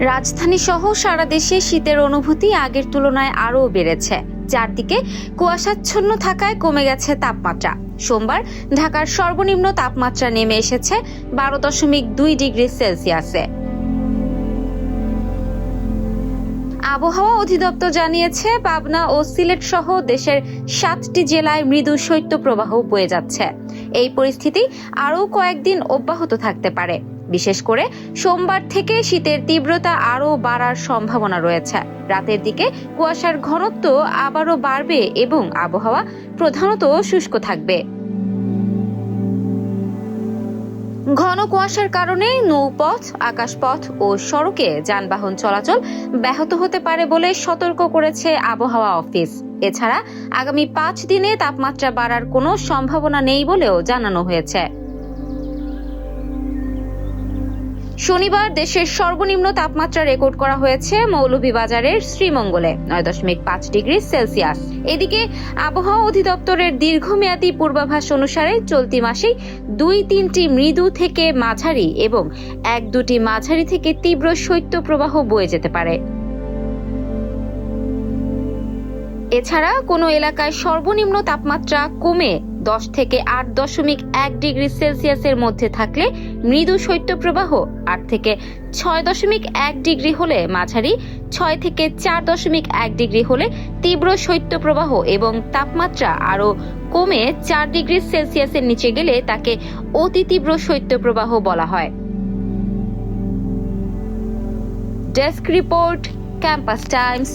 রাজধানী সহ সারা দেশে শীতের অনুভূতি আগের তুলনায় আরও বেড়েছে। চারদিকে কুয়াশাচ্ছন্ন থাকায় কমে গেছে তাপমাত্রা। সোমবার ঢাকার সর্বনিম্ন তাপমাত্রা নেমে এসেছে 12.2 ডিগ্রি সেলসিয়াসে। আবহাওয়া অধিদপ্তর জানিয়েছে, পাবনা ও সিলেট সহ দেশের 7টি জেলায় মৃদু শৈত্যপ্রবাহ বয়ে যাচ্ছে। এই পরিস্থিতি আরও কয়েকদিন অব্যাহত থাকতে পারে। বিশেষ করে সোমবার থেকে শীতের তীব্রতা আরও বাড়ার সম্ভাবনা রয়েছে। রাতের দিকে কুয়াশার ঘনত্ব আবারও বাড়বে এবং আবহাওয়া প্রধানত শুষ্ক থাকবে। ঘন কুয়াশার কারণে নৌপথ, আকাশপথ ও সড়কে যানবাহন চলাচল ব্যাহত হতে পারে বলে সতর্ক করেছে আবহাওয়া অফিস। এছাড়া আগামী 5 দিনে তাপমাত্রা বাড়ার কোনো সম্ভাবনা নেই বলেও জানানো হয়েছে। শনিবার দেশের সর্বনিম্ন তাপমাত্রা রেকর্ড করা হয়েছে মৌলভীবাজারের শ্রীমঙ্গলে 9.5 ডিগ্রি সেলসিয়াস। এদিকে আবহাওয়া অধিদপ্তরের দীর্ঘমেয়াদী পূর্বাভাস অনুসারে চলতি মাসেই 2-3টি মৃদু থেকে মাঝারি এবং 1-2টি মাঝারি থেকে তীব্র শৈত্যপ্রবাহ বয়ে যেতে পারে। এছাড়া কোনো এলাকায় সর্বনিম্ন তাপমাত্রা কমে 10 থেকে 8.1 ডিগ্রি সেলসিয়াসের মধ্যে থাকলে মৃদু শৈত্যপ্রবাহ, 8 থেকে 6.1 ডিগ্রি হলে মাঝারি, 6 থেকে 4.1 ডিগ্রি হলে তীব্র শৈত্যপ্রবাহ এবং তাপমাত্রা আরও কমে 4 ডিগ্রি সেলসিয়াসের নিচে গেলে তাকে অতি তীব্র শৈত্যপ্রবাহ বলা হয়। Desk report, campus Times.